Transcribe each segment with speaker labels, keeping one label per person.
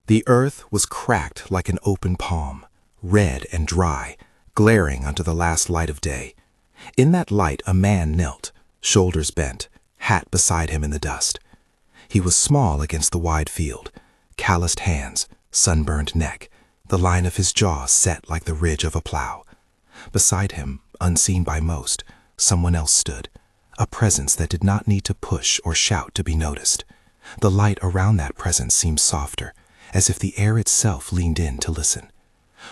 Speaker 1: The earth was cracked like an open palm, red and dry, glaring under the last light of day. In that light a man knelt, shoulders bent, hat beside him in the dust. He was small against the wide field, calloused hands, sunburned neck, the line of his jaw set like the ridge of a plow. Beside him, unseen by most, someone else stood, a presence that did not need to push or shout to be noticed. The light around that presence seemed softer, as if the air itself leaned in to listen.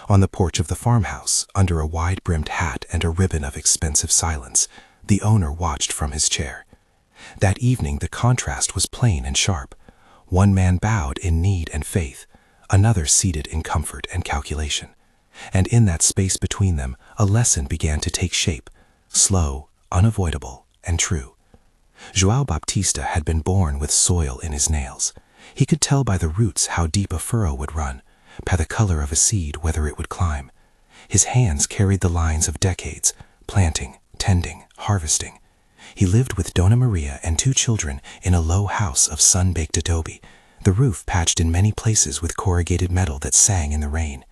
Speaker 1: On the porch of the farmhouse, under a wide-brimmed hat and a ribbon of expensive silence, the owner watched from his chair. That evening the contrast was plain and sharp. One man bowed in need and faith, another seated in comfort and calculation. And in that space between them, a lesson began to take shape, slow, unavoidable, and true. João Baptista had been born with soil in his nails. He could tell by the roots how deep a furrow would run, by the color of a seed whether it would climb. His hands carried the lines of decades, planting, tending, harvesting. He lived with Dona Maria and 2 children in a low house of sun-baked adobe, the roof patched in many places with corrugated metal that sang in the rain.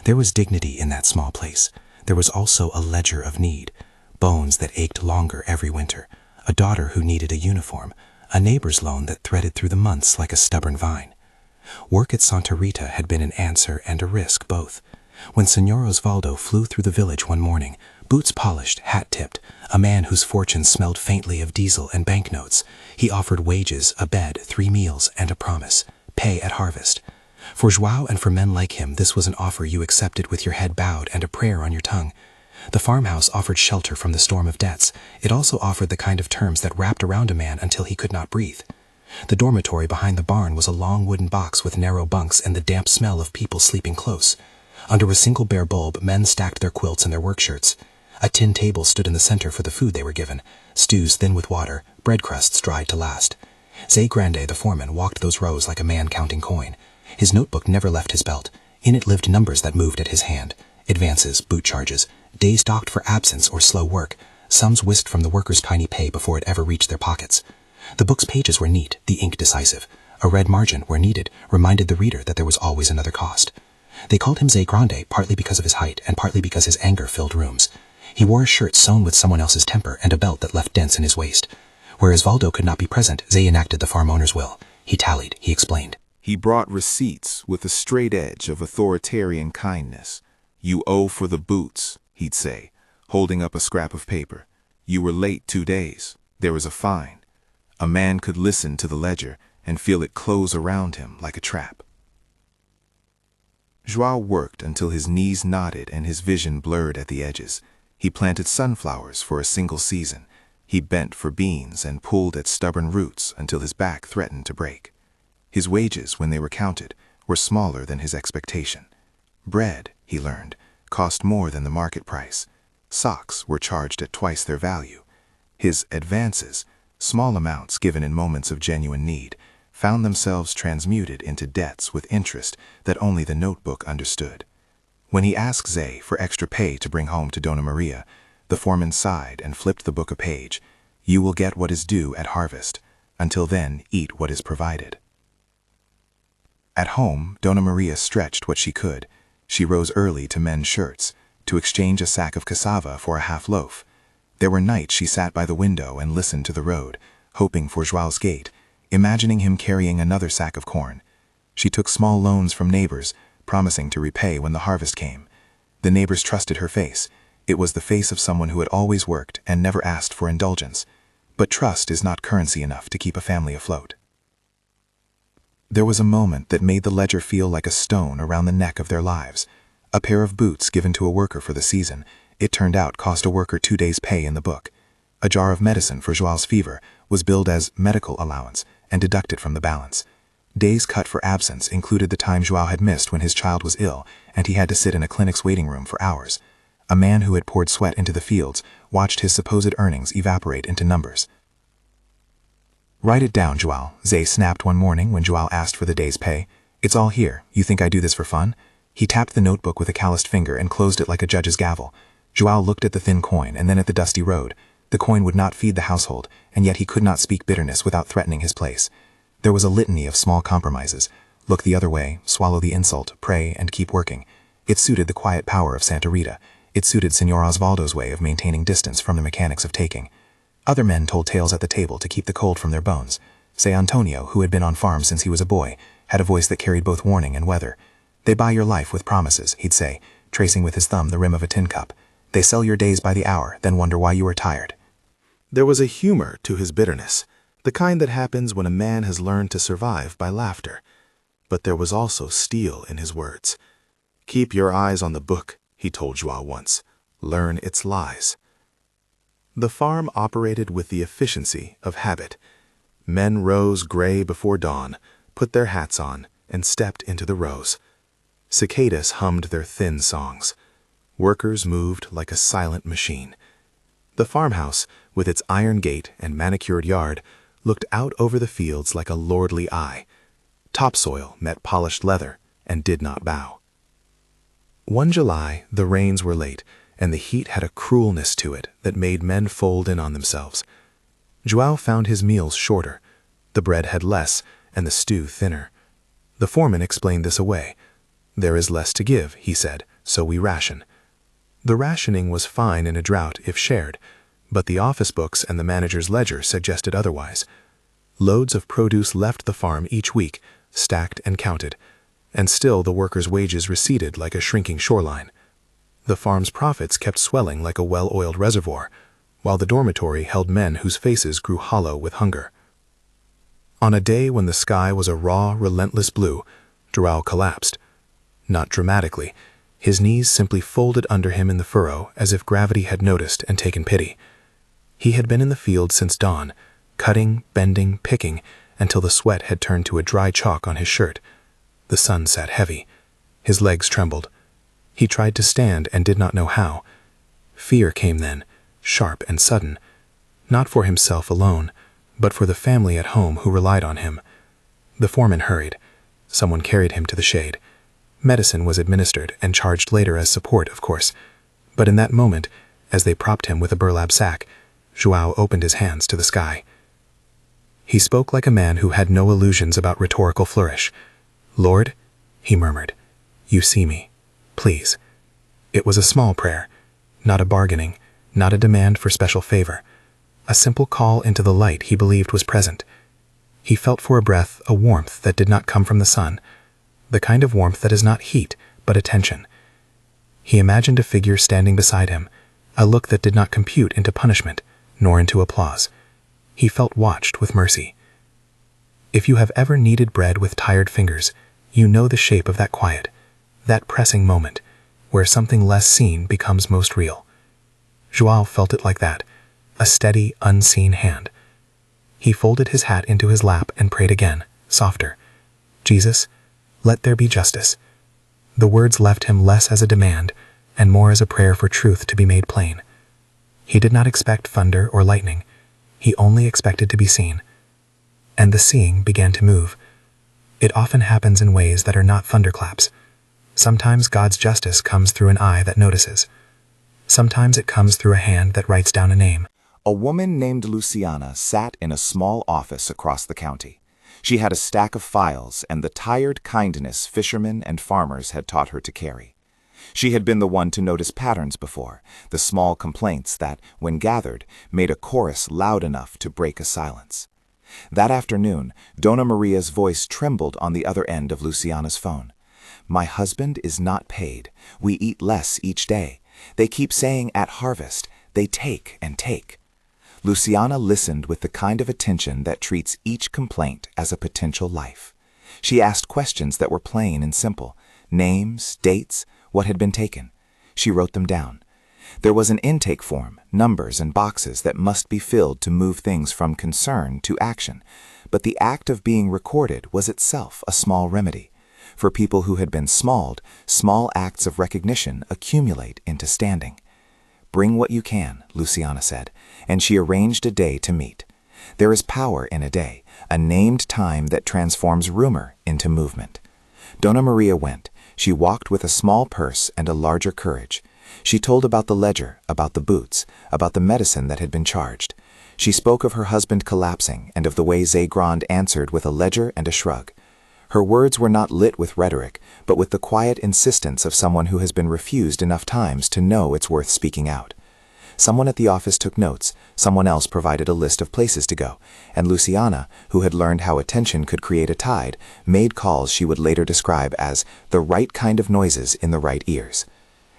Speaker 1: There was dignity in that small place. There was also a ledger of need, bones that ached longer every winter, a daughter who needed a uniform, a neighbor's loan that threaded through the months like a stubborn vine. Work at Santa Rita had been an answer and a risk both. When Senor Osvaldo flew through the village one morning, boots polished, hat tipped, a man whose fortune smelled faintly of diesel and banknotes, he offered wages, a bed, 3 meals, and a promise, pay at harvest. For João and for men like him, this was an offer you accepted with your head bowed and a prayer on your tongue. The farmhouse offered shelter from the storm of debts. It also offered the kind of terms that wrapped around a man until he could not breathe. The dormitory behind the barn was a long wooden box with narrow bunks and the damp smell of people sleeping close. Under a single bare bulb, men stacked their quilts and their work shirts. A tin table stood in the center for the food they were given, stews thin with water, bread crusts dried to last. Zé Grande, the foreman, walked those rows like a man counting coin. His notebook never left his belt. In it lived numbers that moved at his hand. Advances, boot charges, days docked for absence or slow work, sums whisked from the workers' tiny pay before it ever reached their pockets. The book's pages were neat, the ink decisive. A red margin, where needed, reminded the reader that there was always another cost. They called him Zé Grande partly because of his height and partly because his anger filled rooms. He wore a shirt sewn with someone else's temper and a belt that left dents in his waist. Whereas Valdo could not be present, Zé enacted the farm owner's will. He tallied, he explained.
Speaker 2: He brought receipts with a straight edge of authoritarian kindness. "You owe for the boots," he'd say, holding up a scrap of paper. "You were late 2 days. There was a fine." A man could listen to the ledger and feel it close around him like a trap. João worked until his knees knotted and his vision blurred at the edges. He planted sunflowers for a single season. He bent for beans and pulled at stubborn roots until his back threatened to break. His wages, when they were counted, were smaller than his expectation. Bread, he learned, cost more than the market price. Socks were charged at twice their value. His advances, small amounts given in moments of genuine need, found themselves transmuted into debts with interest that only the notebook understood. When he asked Zé for extra pay to bring home to Dona Maria, the foreman sighed and flipped the book a page. "You will get what is due at harvest. Until then, eat what is provided." At home, Dona Maria stretched what she could. She rose early to mend shirts, to exchange a sack of cassava for a half loaf. There were nights she sat by the window and listened to the road, hoping for João's gate, imagining him carrying another sack of corn. She took small loans from neighbors, promising to repay when the harvest came. The neighbors trusted her face. It was the face of someone who had always worked and never asked for indulgence. But trust is not currency enough to keep a family afloat. There was a moment that made the ledger feel like a stone around the neck of their lives. A pair of boots given to a worker for the season, it turned out cost a worker 2 days' pay in the book. A jar of medicine for João's fever was billed as medical allowance and deducted from the balance. Days cut for absence included the time João had missed when his child was ill and he had to sit in a clinic's waiting room for hours. A man who had poured sweat into the fields watched his supposed earnings evaporate into numbers. "Write it down, João," Zé snapped one morning when João asked for the day's pay. "It's all here. You think I do this for fun?" He tapped the notebook with a calloused finger and closed it like a judge's gavel. João looked at the thin coin and then at the dusty road. The coin would not feed the household, and yet he could not speak bitterness without threatening his place. There was a litany of small compromises,
Speaker 1: Look the other way, swallow the insult, pray, and keep working. It suited the quiet power of Santa Rita. It suited Senor Osvaldo's way of maintaining distance from the mechanics of taking. Other men told tales at the table to keep the cold from their bones. Say Antonio, who had been on farms since he was a boy, had a voice that carried both warning and weather. They buy your life with promises, he'd say, tracing with his thumb the rim of a tin cup. They sell your days by the hour, then wonder why you are tired.
Speaker 2: There was a humor to his bitterness, the kind that happens when a man has learned to survive by laughter. But there was also steel in his words. Keep your eyes on the book, he told Joao once. Learn its lies. The farm operated with the efficiency of habit. Men rose gray before dawn, put their hats on, and stepped into the rows. Cicadas hummed their thin songs. Workers moved like a silent machine. The farmhouse, with its iron gate and manicured yard, looked out over the fields like a lordly eye. Topsoil met polished leather and did not bow. One July, the rains were late, and the heat had a cruelness to it that made men fold in on themselves. Joao found his meals shorter. The bread had less, and the stew thinner. The foreman explained this away. There is less to give, he said, so we ration. The rationing was fine in a drought if shared, but the office books and the manager's ledger suggested otherwise. Loads of produce left the farm each week, stacked and counted, and still the workers' wages receded like a shrinking shoreline. The farm's profits kept swelling like a well-oiled reservoir, while the dormitory held men whose faces grew hollow with hunger. On a day when the sky was a raw, relentless blue, Joao collapsed. Not dramatically. His knees simply folded under him in the furrow as if gravity had noticed and taken pity. He had been in the field since dawn, cutting, bending, picking, until the sweat had turned to a dry chalk on his shirt. The sun sat heavy. His legs trembled. He tried to stand and did not know how. Fear came then, sharp and sudden, not for himself alone, but for the family at home who relied on him. The foreman hurried. Someone carried him to the shade. Medicine was administered and charged later as support, of course. But in that moment, as they propped him with a burlap sack, Joao opened his hands to the sky. He spoke like a man who had no illusions about rhetorical flourish. "Lord," he murmured, "you see me. Please." It was a small prayer, not a bargaining, not a demand for special favor. A simple call into the light he believed was present. He felt for a breath a warmth that did not come from the sun, the kind of warmth that is not heat, but attention. He imagined a figure standing beside him, a look that did not compute into punishment, nor into applause. He felt watched with mercy. If you have ever kneaded bread with tired fingers, you know the shape of that quiet, that pressing moment, where something less seen becomes most real. Joao felt it like that, a steady, unseen hand. He folded his hat into his lap and prayed again, softer. "Jesus, let there be justice." The words left him less as a demand and more as a prayer for truth to be made plain. He did not expect thunder or lightning. He only expected to be seen. And the seeing began to move. It often happens in ways that are not thunderclaps. Sometimes God's justice comes through an eye that notices. Sometimes it comes through a hand that writes down a name.
Speaker 3: A woman named Luciana sat in a small office across the county. She had a stack of files and the tired kindness fishermen and farmers had taught her to carry. She had been the one to notice patterns before, the small complaints that, when gathered, made a chorus loud enough to break a silence. That afternoon, Dona Maria's voice trembled on the other end of Luciana's phone. "My husband is not paid. We eat less each day. They keep saying at harvest, they take and take." Luciana listened with the kind of attention that treats each complaint as a potential life. She asked questions that were plain and simple. Names, dates, what had been taken. She wrote them down. There was an intake form, numbers and boxes that must be filled to move things from concern to action. But the act of being recorded was itself a small remedy. For people who had been smalled, small acts of recognition accumulate into standing. "Bring what you can," Luciana said, and she arranged a day to meet. There is power in a day, a named time that transforms rumor into movement. Dona Maria went. She walked with a small purse and a larger courage. She told about the ledger, about the boots, about the medicine that had been charged. She spoke of her husband collapsing and of the way Zegrand answered with a ledger and a shrug. Her words were not lit with rhetoric, but with the quiet insistence of someone who has been refused enough times to know it's worth speaking out. Someone at the office took notes, someone else provided a list of places to go, and Luciana, who had learned how attention could create a tide, made calls she would later describe as the right kind of noises in the right ears.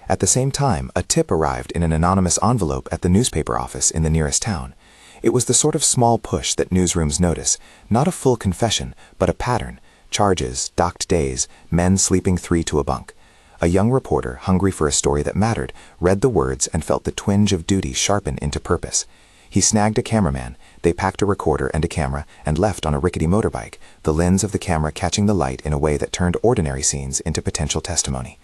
Speaker 3: At the same time, a tip arrived in an anonymous envelope at the newspaper office in the nearest town. It was the sort of small push that newsrooms notice, not a full confession, but a pattern: charges, docked days, men sleeping 3 to a bunk. A young reporter, hungry for a story that mattered, read the words and felt the twinge of duty sharpen into purpose. He snagged a cameraman, they packed a recorder and a camera, and left on a rickety motorbike, the lens of the camera catching the light in a way that turned ordinary scenes into potential testimony.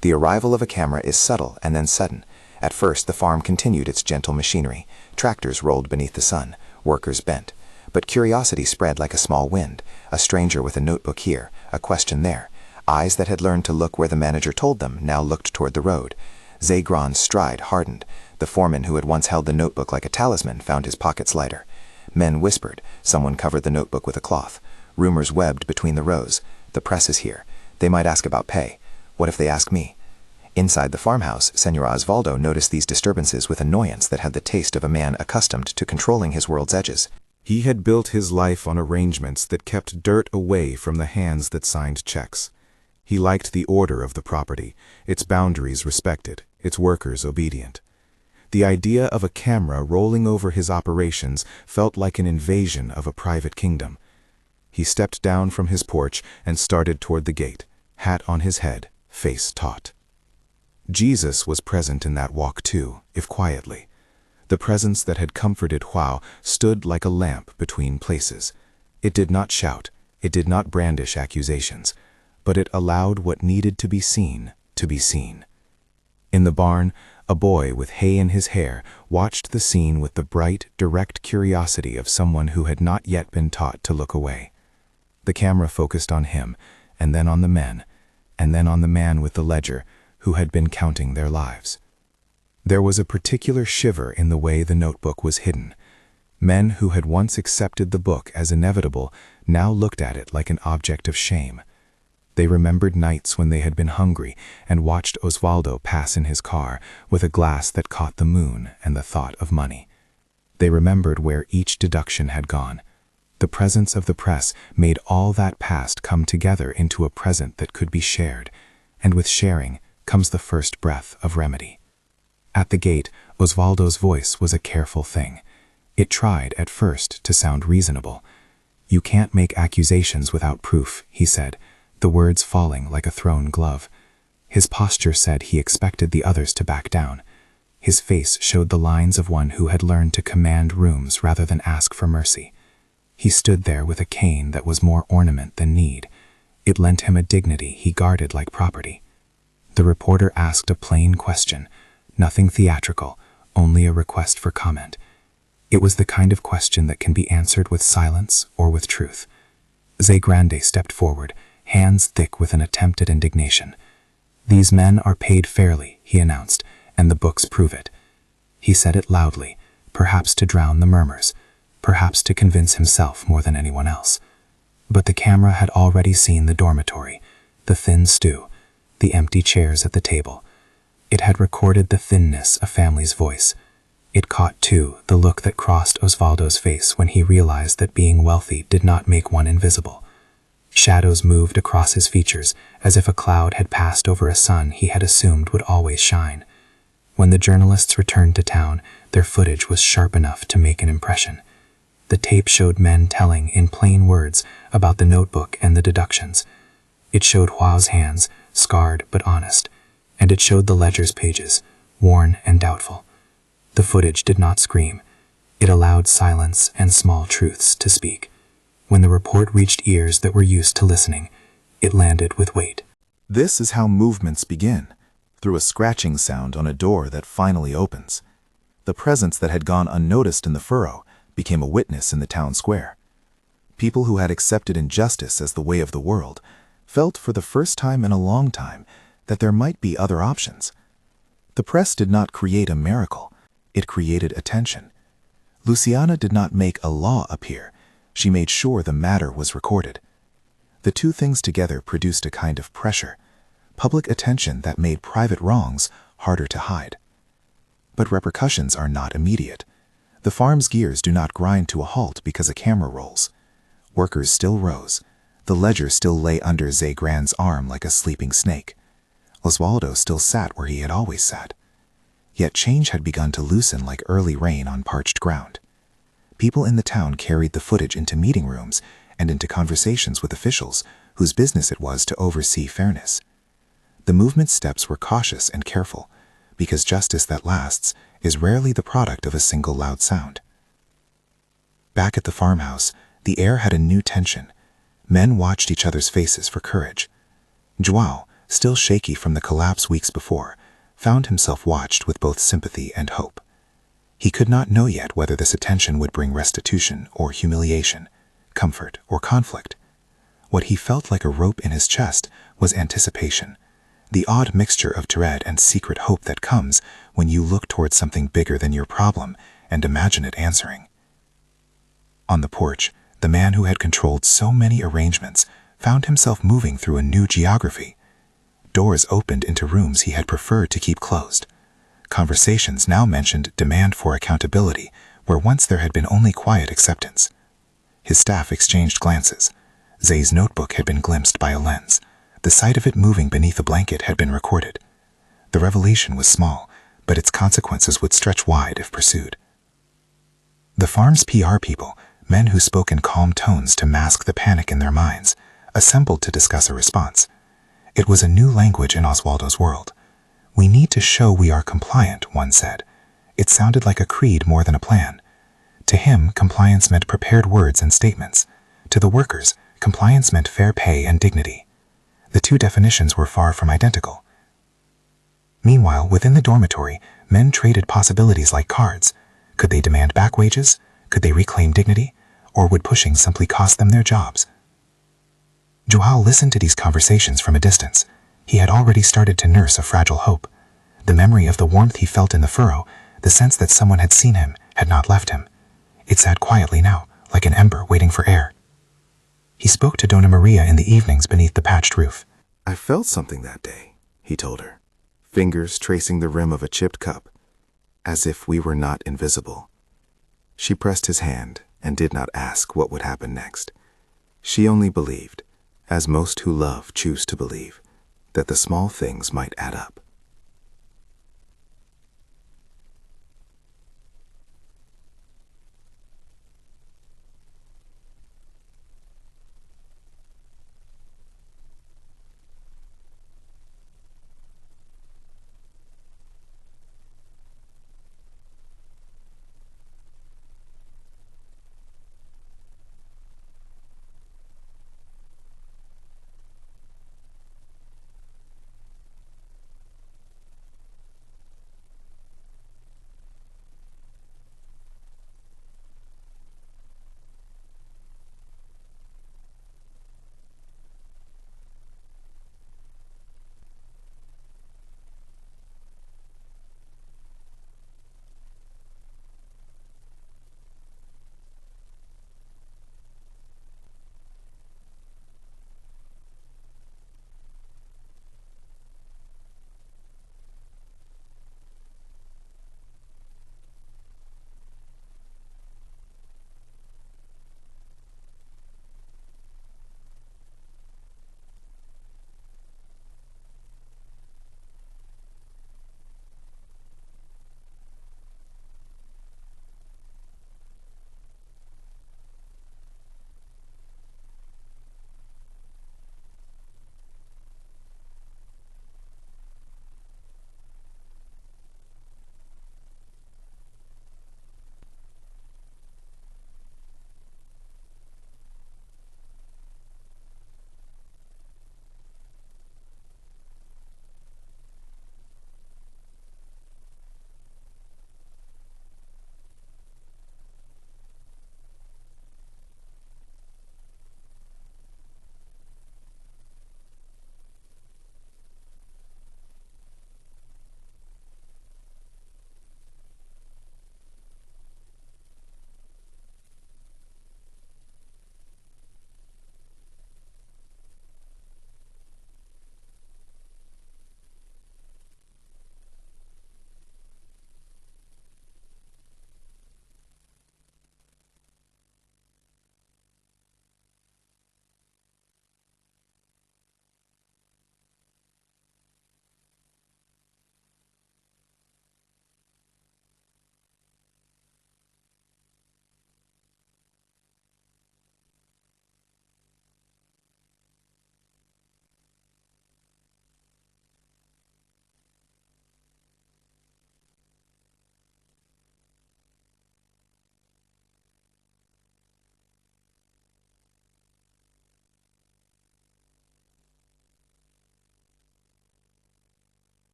Speaker 3: The arrival of a camera is subtle and then sudden. At first, the farm continued its gentle machinery. Tractors rolled beneath the sun, workers bent. But curiosity spread like a small wind, a stranger with a notebook here, a question there. Eyes that had learned to look where the manager told them now looked toward the road. Zagron's stride hardened. The foreman who had once held the notebook like a talisman found his pockets lighter. Men whispered. Someone covered the notebook with a cloth. Rumors webbed between the rows. The press is here. They might ask about pay. What if they ask me? Inside the farmhouse, Senor Osvaldo noticed these disturbances with annoyance that had the taste of a man accustomed to controlling his world's edges.
Speaker 2: He had built his life on arrangements that kept dirt away from the hands that signed checks. He liked the order of the property, its boundaries respected, its workers obedient. The idea of a camera rolling over his operations felt like an invasion of a private kingdom. He stepped down from his porch and started toward the gate, hat on his head, face taut. Jesus was present in that walk too, if quietly. The presence that had comforted João stood like a lamp between places. It did not shout, it did not brandish accusations, but it allowed what needed to be seen to be seen. In the barn, a boy with hay in his hair watched the scene with the bright, direct curiosity of someone who had not yet been taught to look away. The camera focused on him, and then on the men, and then on the man with the ledger, who had been counting their lives. There was a particular shiver in the way the notebook was hidden. Men who had once accepted the book as inevitable now looked at it like an object of shame. They remembered nights when they had been hungry and watched Osvaldo pass in his car with a glass that caught the moon and the thought of money. They remembered where each deduction had gone. The presence of the press made all that past come together into a present that could be shared, and with sharing comes the first breath of remedy. At the gate, Osvaldo's voice was a careful thing. It tried at first to sound reasonable. "You can't make accusations without proof," he said, the words falling like a thrown glove. His posture said he expected the others to back down. His face showed the lines of one who had learned to command rooms rather than ask for mercy. He stood there with a cane that was more ornament than need. It lent him a dignity he guarded like property. The reporter asked a plain question, nothing theatrical, only a request for comment. It was the kind of question that can be answered with silence or with truth. Zé Grande stepped forward, hands thick with an attempt at indignation. "These men are paid fairly," he announced, "and the books prove it." He said it loudly, perhaps to drown the murmurs, perhaps to convince himself more than anyone else. But the camera had already seen the dormitory, the thin stew, the empty chairs at the table. It had recorded the thinness of family's voice. It caught, too, the look that crossed Osvaldo's face when he realized that being wealthy did not make one invisible. Shadows moved across his features as if a cloud had passed over a sun he had assumed would always shine. When the journalists returned to town, their footage was sharp enough to make an impression. The tape showed men telling in plain words about the notebook and the deductions. It showed João's hands, scarred but honest, and it showed the ledger's pages, worn and doubtful. The footage did not scream. It allowed silence and small truths to speak. When the report reached ears that were used to listening, it landed with weight. This is how movements begin, through a scratching sound on a door that finally opens. The presence that had gone unnoticed in the furrow became a witness in the town square. People who had accepted injustice as the way of the world felt for the first time in a long time that there might be other options. The press did not create a miracle, it created attention. Luciana did not make a law appear, she made sure the matter was recorded.
Speaker 1: The two things together produced a kind of pressure, public attention that made private wrongs harder to hide. But repercussions are not immediate. The farm's gears do not grind to a halt because a camera rolls. Workers still rose. The ledger still lay under Zegrand's arm like a sleeping snake. Oswaldo still sat where he had always sat. Yet change had begun to loosen like early rain on parched ground. People in the town carried the footage into meeting rooms and into conversations with officials whose business it was to oversee fairness. The movement's steps were cautious and careful, because justice that lasts is rarely the product of a single loud sound. Back at the farmhouse, the air had a new tension. Men watched each other's faces for courage. João, still shaky from the collapse weeks before, found himself watched with both sympathy and hope. He could not know yet whether this attention would bring restitution or humiliation, comfort or conflict. What he felt like a rope in his chest was anticipation, the odd mixture of dread and secret hope that comes when you look towards something bigger than your problem and imagine it answering. On the porch, the man who had controlled so many arrangements found himself moving through a new geography. Doors opened into rooms he had preferred to keep closed. Conversations now mentioned demand for accountability, where once there had been only quiet acceptance. His staff exchanged glances. Zay's notebook had been glimpsed by a lens. The sight of it moving beneath a blanket had been recorded. The revelation was small, but its consequences would stretch wide if pursued. The farm's PR people, men who spoke in calm tones to mask the panic in their minds, assembled to discuss a response. It was a new language in Oswaldo's world. "We need to show we are compliant," one said. It sounded like a creed more than a plan. To him, compliance meant prepared words and statements. To the workers, compliance meant fair pay and dignity. The two definitions were far from identical. Meanwhile, within the dormitory, men traded possibilities like cards. Could they demand back wages? Could they reclaim dignity? Or would pushing simply cost them their jobs? João listened to these conversations from a distance. He had already started to nurse a fragile hope. The memory of the warmth he felt in the furrow, the sense that someone had seen him, had not left him. It sat quietly now, like an ember waiting for air. He spoke to Dona Maria in the evenings beneath the patched roof.
Speaker 2: "I felt something that day," he told her, fingers tracing the rim of a chipped cup, as if we were not invisible. She pressed his hand and did not ask what would happen next. She only believed, as most who love choose to believe, that the small things might add up.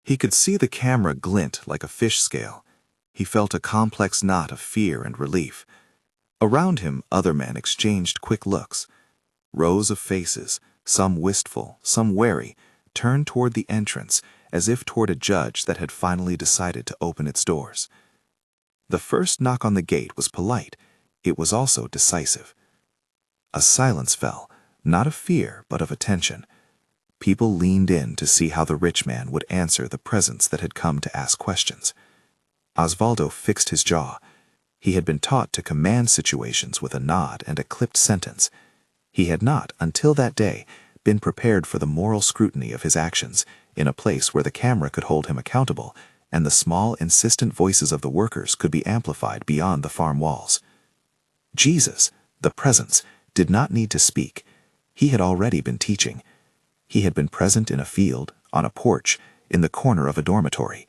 Speaker 2: He could see the camera glint like a fish scale. He felt a complex knot of fear and relief. Around him, other men exchanged quick looks. Rows of faces, some wistful, some wary, turned toward the entrance as if toward a judge that had finally decided to open its doors. The first knock on the gate was polite. It was also decisive. A silence fell, not of fear, but of attention. People leaned in to see how the rich man would answer the presence that had come to ask questions. Osvaldo fixed his jaw. He had been taught to command situations with a nod and a clipped sentence. He had not, until that day, been prepared for the moral scrutiny of his actions in a place where the camera could hold him accountable and the small, insistent voices of the workers could be amplified beyond the farm walls. Jesus, the presence, did not need to speak. He had already been teaching. He had been present in a field, on a porch, in the corner of a dormitory.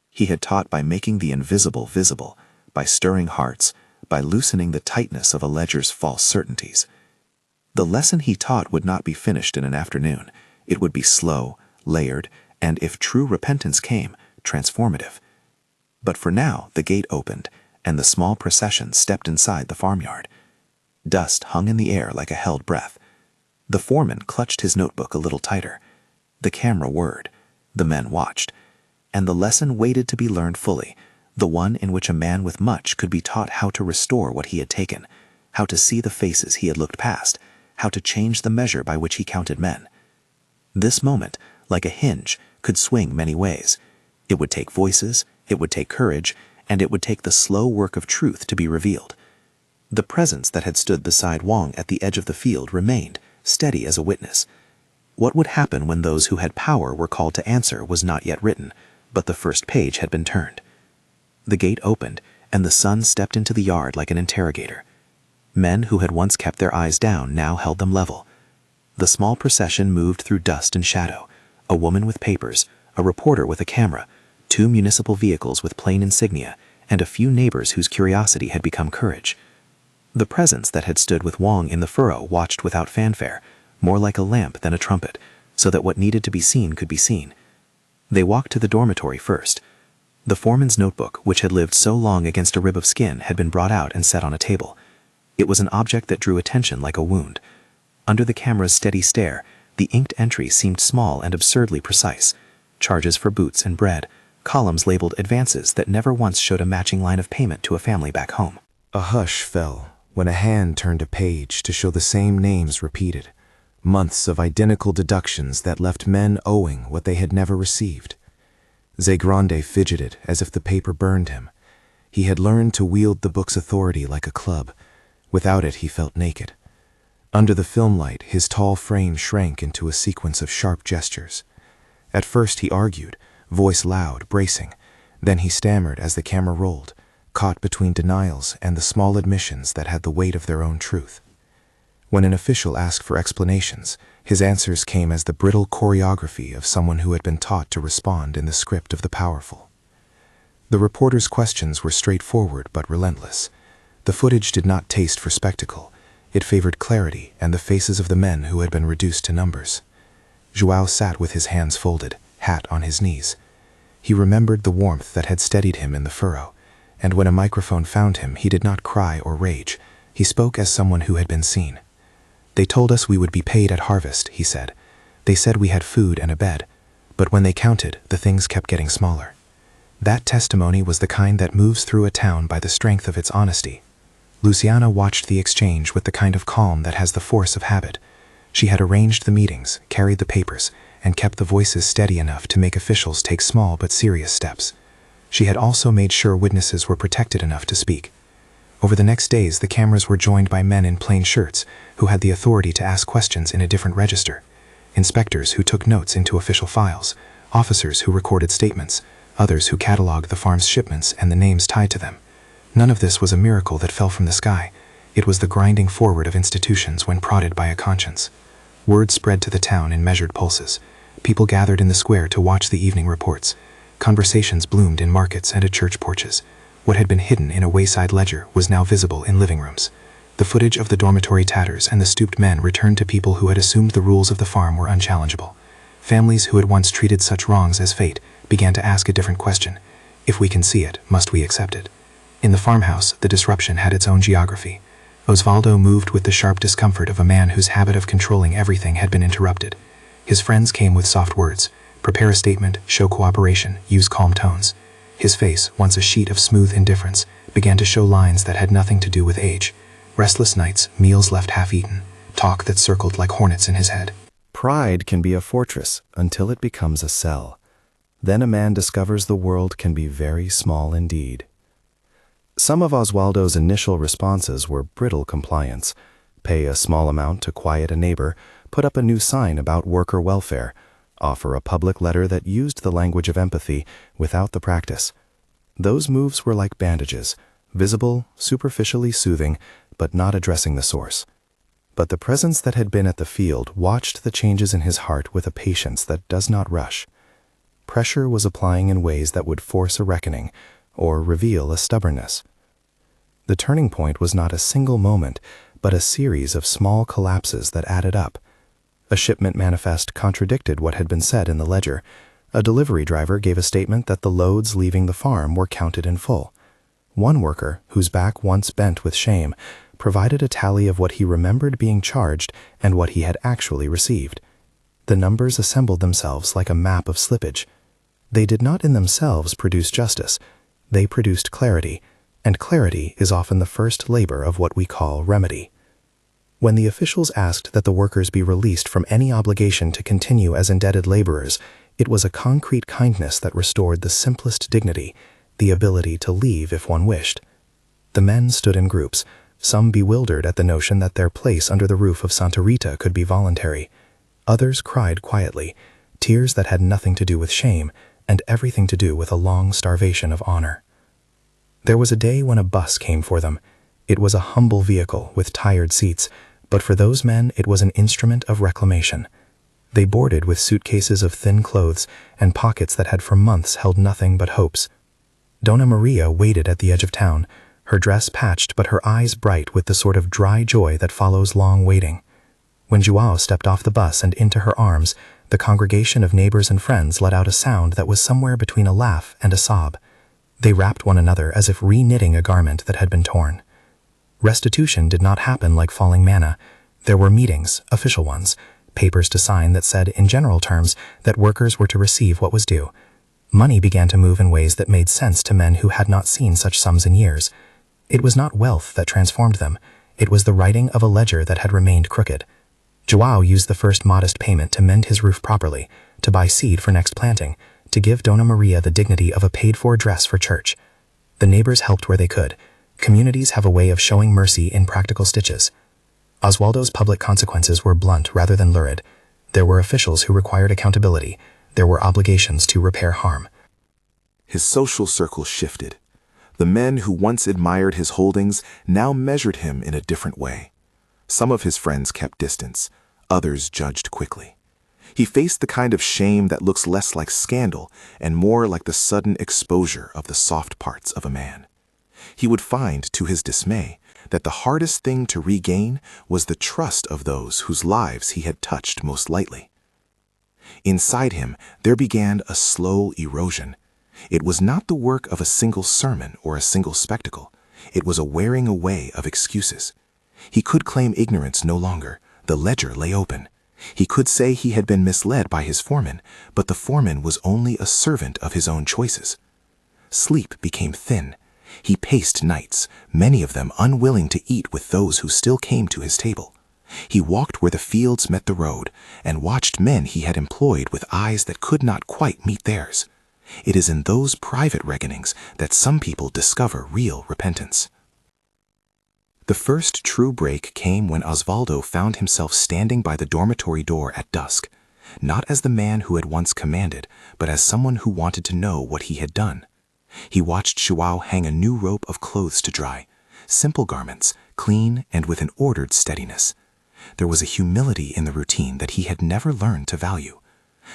Speaker 2: He had taught by making the invisible visible, by stirring hearts, by loosening the tightness of a ledger's false certainties. The lesson he taught would not be finished in an afternoon. It would be slow, layered, and if true repentance came, transformative. But for now, the gate opened, and the small procession stepped inside the farmyard. Dust hung in the air like a held breath. The foreman clutched his notebook a little tighter. The camera whirred. The men watched. And the lesson waited to be learned fully, the one in which a man with much could be taught how to restore what he had taken, how to see the faces he had looked past, how to change the measure by which he counted men. This moment, like a hinge, could swing many ways. It would take voices, it would take courage, and it would take the slow work of truth to be revealed. The presence that had stood beside Wang at the edge of the field remained, steady as a witness. What would happen when those who had power were called to answer was not yet written, but the first page had been turned. The gate opened, and the sun stepped into the yard like an interrogator. Men who had once kept their eyes down now held them level. The small procession moved through dust and shadow, a woman with papers, a reporter with a camera, 2 municipal vehicles with plain insignia, and a few neighbors whose curiosity had become courage. The presence that had stood with Wang in the furrow watched without fanfare, more like a lamp than a trumpet, so that what needed to be seen could be seen. They walked to the dormitory first. The foreman's notebook, which had lived so long against a rib of skin, had been brought out and set on a table. It was an object that drew attention like a wound. Under the camera's steady stare, the inked entry seemed small and absurdly precise. Charges for boots and bread, columns labeled advances that never once showed a matching line of payment to a family back home.
Speaker 1: A hush fell when a hand turned a page to show the same names repeated, months of identical deductions that left men owing what they had never received. Zegrande fidgeted as if the paper burned him. He had learned to wield the book's authority like a club. Without it, he felt naked. Under the film light, his tall frame shrank into a sequence of sharp gestures. At first he argued, voice loud, bracing. Then he stammered as the camera rolled, caught between denials and the small admissions that had the weight of their own truth. When an official asked for explanations, his answers came as the brittle choreography of someone who had been taught to respond in the script of the powerful. The reporter's questions were straightforward but relentless. The footage did not taste for spectacle. It favored clarity and the faces of the men who had been reduced to numbers. João sat with his hands folded, hat on his knees. He remembered the warmth that had steadied him in the furrow, and when a microphone found him, he did not cry or rage. He spoke as someone who had been seen. "They told us we would be paid at harvest," he said. "They said we had food and a bed. But when they counted, the things kept getting smaller." That testimony was the kind that moves through a town by the strength of its honesty. Luciana watched the exchange with the kind of calm that has the force of habit. She had arranged the meetings, carried the papers, and kept the voices steady enough to make officials take small but serious steps. She had also made sure witnesses were protected enough to speak. Over the next days, the cameras were joined by men in plain shirts who had the authority to ask questions in a different register, inspectors who took notes into official files, officers who recorded statements, others who cataloged the farm's shipments and the names tied to them. None of this was a miracle that fell from the sky. It was the grinding forward of institutions when prodded by a conscience. Word spread to the town in measured pulses. People gathered in the square to watch the evening reports. Conversations bloomed in markets and at church porches. What had been hidden in a wayside ledger was now visible in living rooms. The footage of the dormitory tatters and the stooped men returned to people who had assumed the rules of the farm were unchallengeable. Families who had once treated such wrongs as fate began to ask a different question. If we can see it, must we accept it? In the farmhouse, the disruption had its own geography. Osvaldo moved with the sharp discomfort of a man whose habit of controlling everything had been interrupted. His friends came with soft words. Prepare a statement, show cooperation, use calm tones. His face, once a sheet of smooth indifference, began to show lines that had nothing to do with age. Restless nights, meals left half-eaten, talk that circled like hornets in his head.
Speaker 4: Pride can be a fortress until it becomes a cell. Then a man discovers the world can be very small indeed. Some of Osvaldo's initial responses were brittle compliance. Pay a small amount to quiet a neighbor, put up a new sign about worker welfare, offer a public letter that used the language of empathy without the practice. Those moves were like bandages, visible, superficially soothing, but not addressing the source. But the presence that had been at the field watched the changes in his heart with a patience that does not rush. Pressure was applying in ways that would force a reckoning, or reveal a stubbornness. The turning point was not a single moment, but a series of small collapses that added up. A shipment manifest contradicted what had been said in the ledger. A delivery driver gave a statement that the loads leaving the farm were counted in full. One worker, whose back once bent with shame, provided a tally of what he remembered being charged and what he had actually received. The numbers assembled themselves like a map of slippage. They did not in themselves produce justice. They produced clarity, and clarity is often the first labor of what we call remedy. When the officials asked that the workers be released from any obligation to continue as indebted laborers, it was a concrete kindness that restored the simplest dignity, the ability to leave if one wished. The men stood in groups, some bewildered at the notion that their place under the roof of Santa Rita could be voluntary. Others cried quietly, tears that had nothing to do with shame, and everything to do with a long starvation of honor. There was a day when a bus came for them. It was a humble vehicle with tired seats, but for those men it was an instrument of reclamation. They boarded with suitcases of thin clothes and pockets that had for months held nothing but hopes. Donna Maria waited at the edge of town, her dress patched but her eyes bright with the sort of dry joy that follows long waiting. When João stepped off the bus and into her arms, the congregation of neighbors and friends let out a sound that was somewhere between a laugh and a sob. They wrapped one another as if re-knitting a garment that had been torn. Restitution did not happen like falling manna. There were meetings, official ones, papers to sign that said, in general terms, that workers were to receive what was due. Money began to move in ways that made sense to men who had not seen such sums in years. It was not wealth that transformed them. It was the writing of a ledger that had remained crooked. João used the first modest payment to mend his roof properly, to buy seed for next planting, to give Donna Maria the dignity of a paid-for dress for church. The neighbors helped where they could. Communities have a way of showing mercy in practical stitches. Osvaldo's public consequences were blunt rather than lurid. There were officials who required accountability. There were obligations to repair harm.
Speaker 2: His social circle shifted. The men who once admired his holdings now measured him in a different way. Some of his friends kept distance, others judged quickly. He faced the kind of shame that looks less like scandal and more like the sudden exposure of the soft parts of a man. He would find, to his dismay, that the hardest thing to regain was the trust of those whose lives he had touched most lightly. Inside him, there began a slow erosion. It was not the work of a single sermon or a single spectacle. It was a wearing away of excuses. He could claim ignorance no longer. The ledger lay open. He could say he had been misled by his foreman, but the foreman was only a servant of his own choices. Sleep became thin. He paced nights, many of them unwilling to eat with those who still came to his table. He walked where the fields met the road and watched men he had employed with eyes that could not quite meet theirs. It is in those private reckonings that some people discover real repentance. The first true break came when Osvaldo found himself standing by the dormitory door at dusk, not as the man who had once commanded, but as someone who wanted to know what he had done. He watched João hang a new rope of clothes to dry, simple garments, clean and with an ordered steadiness. There was a humility in the routine that he had never learned to value.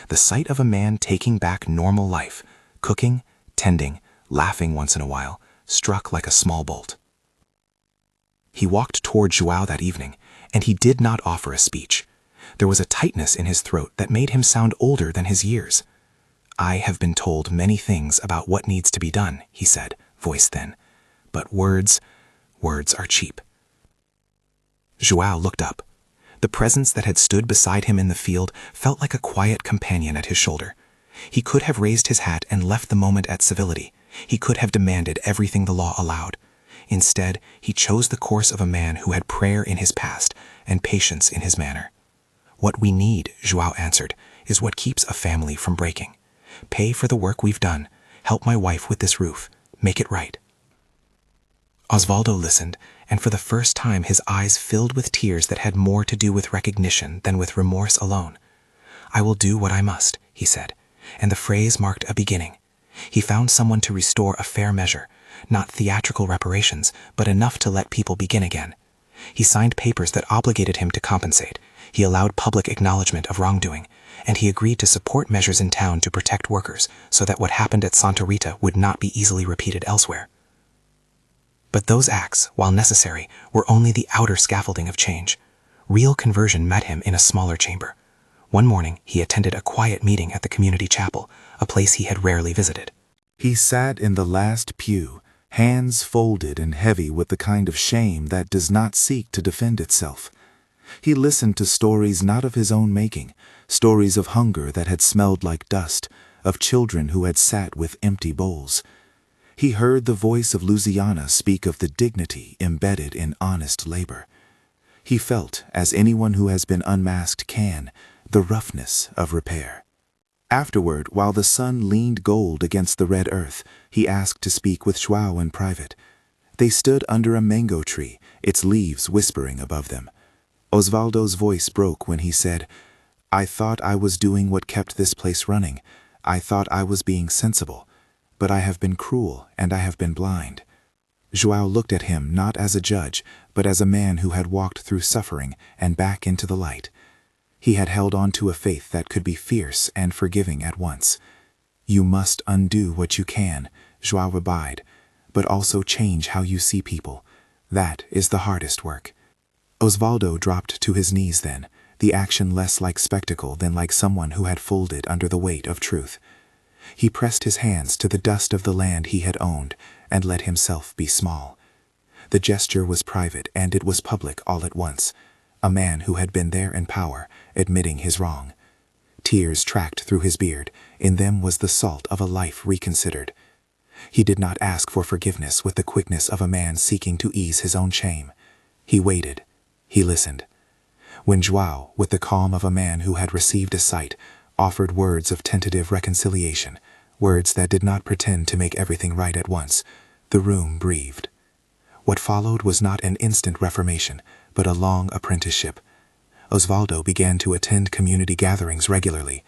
Speaker 2: The sight of a man taking back normal life, cooking, tending, laughing once in a while, struck like a small bolt. He walked toward João that evening, and he did not offer a speech. There was a tightness in his throat that made him sound older than his years.
Speaker 1: "I have been told many things about what needs to be done," he said, voice thin. "But words are cheap." João looked up. The presence that had stood beside him in the field felt like a quiet companion at his shoulder. He could have raised his hat and left the moment at civility. He could have demanded everything the law allowed. Instead, he chose the course of a man who had prayer in his past and patience in his manner. "What we need," João answered, "is what keeps a family from breaking. Pay for the work we've done. Help my wife with this roof. Make it right." Osvaldo listened, and for the first time his eyes filled with tears that had more to do with recognition than with remorse alone. "I will do what I must," he said, and the phrase marked a beginning. He found someone to restore a fair measure, not theatrical reparations, but enough to let people begin again. He signed papers that obligated him to compensate. He allowed public acknowledgement of wrongdoing, and he agreed to support measures in town to protect workers so that what happened at Santa Rita would not be easily repeated elsewhere. But those acts, while necessary, were only the outer scaffolding of change. Real conversion met him in a smaller chamber. One morning, he attended a quiet meeting at the community chapel, a place he had rarely visited.
Speaker 2: He sat in the last pew, hands folded and heavy with the kind of shame that does not seek to defend itself. He listened to stories not of his own making, stories of hunger that had smelled like dust, of children who had sat with empty bowls. He heard the voice of Luciana speak of the dignity embedded in honest labor. He felt, as anyone who has been unmasked can, the roughness of repair. Afterward, while the sun leaned gold against the red earth, he asked to speak with João in private. They stood under a mango tree, its leaves whispering above them. Osvaldo's voice broke when he said, "I thought I was doing what kept this place running. I thought I was being sensible. But I have been cruel and I have been blind." João looked at him not as a judge, but as a man who had walked through suffering and back into the light. He had held on to a faith that could be fierce and forgiving at once. "You must undo what you can," João replied, "but also change how you see people. That is the hardest work." Osvaldo dropped to his knees then, the action less like spectacle than like someone who had folded under the weight of truth. He pressed his hands to the dust of the land he had owned and let himself be small. The gesture was private and it was public all at once. A man who had been there in power, admitting his wrong. Tears tracked through his beard. In them was the salt of a life reconsidered. He did not ask for forgiveness with the quickness of a man seeking to ease his own shame. He waited. He listened. When João, with the calm of a man who had received a sight, offered words of tentative reconciliation, words that did not pretend to make everything right at once, the room breathed. What followed was not an instant reformation, but a long apprenticeship. Osvaldo began to attend community gatherings regularly.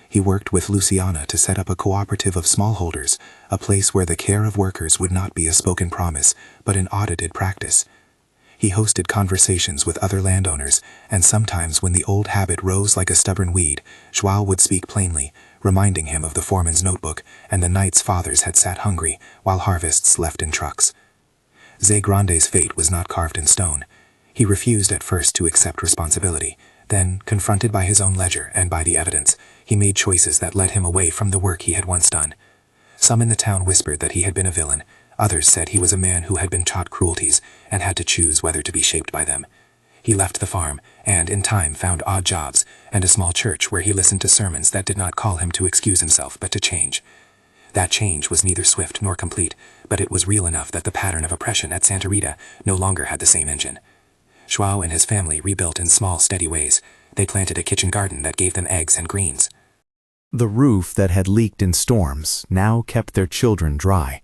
Speaker 2: He worked with Luciana to set up a cooperative of smallholders, a place where the care of workers would not be a spoken promise, but an audited practice. He hosted conversations with other landowners, and sometimes when the old habit rose like a stubborn weed, João would speak plainly, reminding him of the foreman's notebook and the nights fathers had sat hungry while harvests left in trucks. Zé Grande's fate was not carved in stone. He refused at first to accept responsibility. Then, confronted by his own ledger and by the evidence, he made choices that led him away from the work he had once done. Some in the town whispered that he had been a villain. Others said he was a man who had been taught cruelties and had to choose whether to be shaped by them. He left the farm and, in time, found odd jobs and a small church where he listened to sermons that did not call him to excuse himself but to change. That change was neither swift nor complete, but it was real enough that the pattern of oppression at Santa Rita no longer had the same engine. João and his family rebuilt in small, steady ways. They planted a kitchen garden that gave them eggs and greens.
Speaker 4: The roof that had leaked in storms now kept their children dry.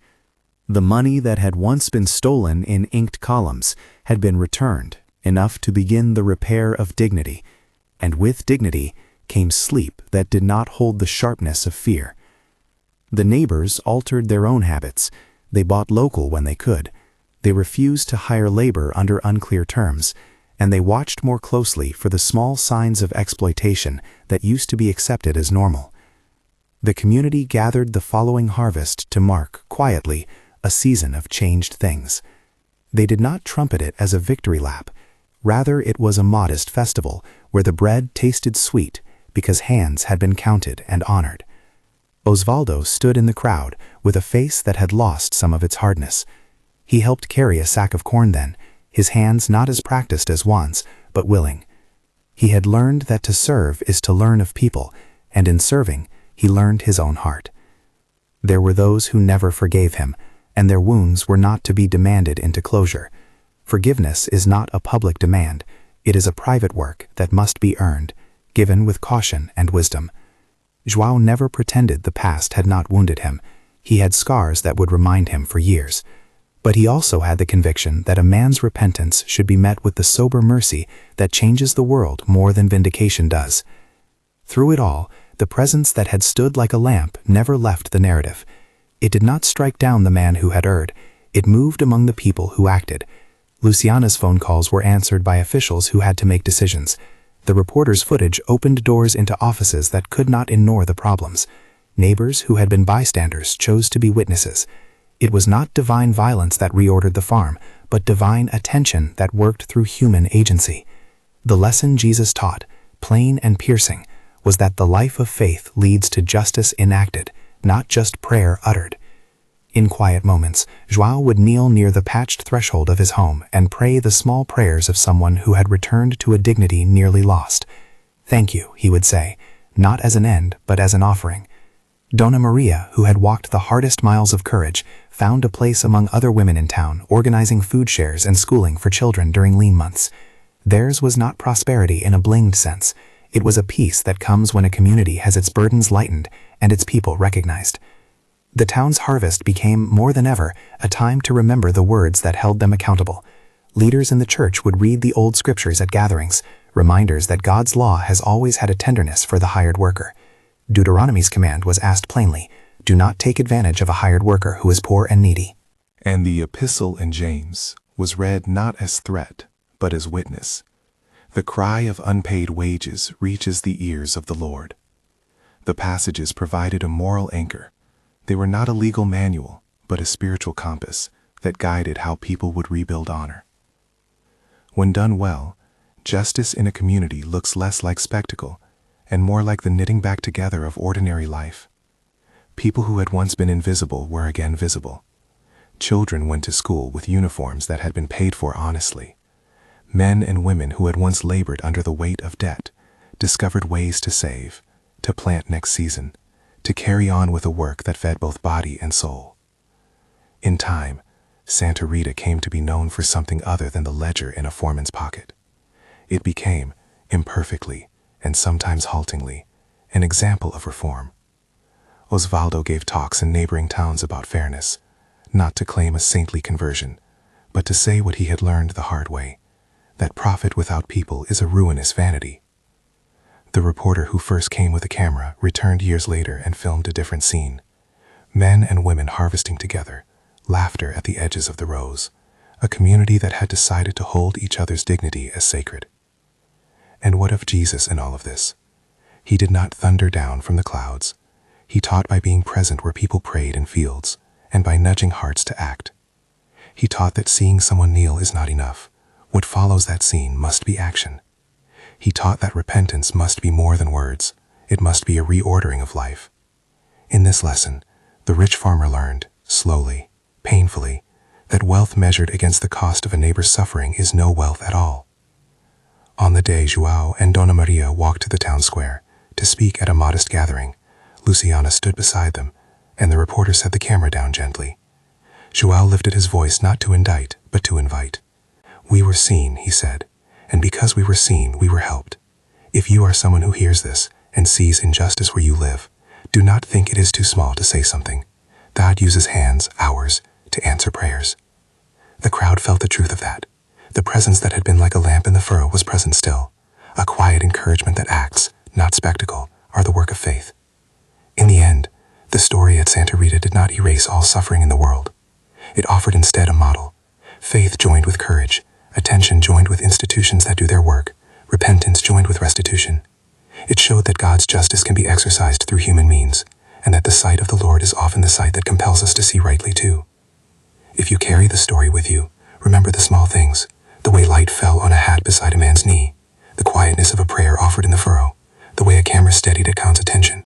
Speaker 4: The money that had once been stolen in inked columns had been returned, enough to begin the repair of dignity, and with dignity came sleep that did not hold the sharpness of fear. The neighbors altered their own habits. They bought local when they could. They refused to hire labor under unclear terms, and they watched more closely for the small signs of exploitation that used to be accepted as normal. The community gathered the following harvest to mark, quietly, a season of changed things. They did not trumpet it as a victory lap. Rather, it was a modest festival where the bread tasted sweet because hands had been counted and honored. Osvaldo stood in the crowd with a face that had lost some of its hardness. He helped carry a sack of corn then, his hands not as practiced as Juan's, but willing. He had learned that to serve is to learn of people, and in serving, he learned his own heart. There were those who never forgave him, and their wounds were not to be demanded into closure. Forgiveness is not a public demand, it is a private work that must be earned, given with caution and wisdom. João never pretended the past had not wounded him. He had scars that would remind him for years. But he also had the conviction that a man's repentance should be met with the sober mercy that changes the world more than vindication does. Through it all, the presence that had stood like a lamp never left the narrative. It did not strike down the man who had erred. It moved among the people who acted. Luciana's phone calls were answered by officials who had to make decisions. The reporter's footage opened doors into offices that could not ignore the problems. Neighbors who had been bystanders chose to be witnesses. It was not divine violence that reordered the farm, but divine attention that worked through human agency. The lesson Jesus taught, plain and piercing, was that the life of faith leads to justice enacted, not just prayer uttered. In quiet moments, João would kneel near the patched threshold of his home and pray the small prayers of someone who had returned to a dignity nearly lost. "Thank you," he would say, not as an end, but as an offering. Dona Maria, who had walked the hardest miles of courage, found a place among other women in town, organizing food shares and schooling for children during lean months. Theirs was not prosperity in a blinged sense. It was a peace that comes when a community has its burdens lightened and its people recognized. The town's harvest became, more than ever, a time to remember the words that held them accountable. Leaders in the church would read the old scriptures at gatherings, reminders that God's law has always had a tenderness for the hired worker. Deuteronomy's command was asked plainly, "Do not take advantage of a hired worker who is poor and needy."
Speaker 2: And the epistle in James was read not as threat, but as witness. The cry of unpaid wages reaches the ears of the Lord. The passages provided a moral anchor. They were not a legal manual, but a spiritual compass that guided how people would rebuild honor. When done well, justice in a community looks less like spectacle and more like the knitting back together of ordinary life. People who had once been invisible were again visible. Children went to school with uniforms that had been paid for honestly. Men and women who had once labored under the weight of debt discovered ways to save, to plant next season, to carry on with a work that fed both body and soul. In time, Santa Rita came to be known for something other than the ledger in a foreman's pocket. It became, imperfectly, and sometimes haltingly, an example of reform. Osvaldo gave talks in neighboring towns about fairness, not to claim a saintly conversion, but to say what he had learned the hard way, that profit without people is a ruinous vanity. The reporter who first came with a camera returned years later and filmed a different scene. Men and women harvesting together, laughter at the edges of the rows, a community that had decided to hold each other's dignity as sacred. And what of Jesus in all of this? He did not thunder down from the clouds. He taught by being present where people prayed in fields, and by nudging hearts to act. He taught that seeing someone kneel is not enough. What follows that scene must be action. He taught that repentance must be more than words. It must be a reordering of life. In this lesson, the rich farmer learned, slowly, painfully, that wealth measured against the cost of a neighbor's suffering is no wealth at all. On the day João and Dona Maria walked to the town square to speak at a modest gathering, Luciana stood beside them, and the reporter set the camera down gently. João lifted his voice not to indict, but to invite. "We were seen," he said, "and because we were seen, we were helped. If you are someone who hears this and sees injustice where you live, do not think it is too small to say something. God uses hands, ours, to answer prayers." The crowd felt the truth of that. The presence that had been like a lamp in the furrow was present still. A quiet encouragement that acts, not spectacle, are the work of faith. In the end, the story at Santa Rita did not erase all suffering in the world. It offered instead a model. Faith joined with courage, attention joined with institutions that do their work, repentance joined with restitution. It showed that God's justice can be exercised through human means, and that the sight of the Lord is often the sight that compels us to see rightly too. If you carry the story with you, remember the small things, the way light fell on a hat beside a man's knee, the quietness of a prayer offered in the furrow, the way a camera steadied at Khan's attention.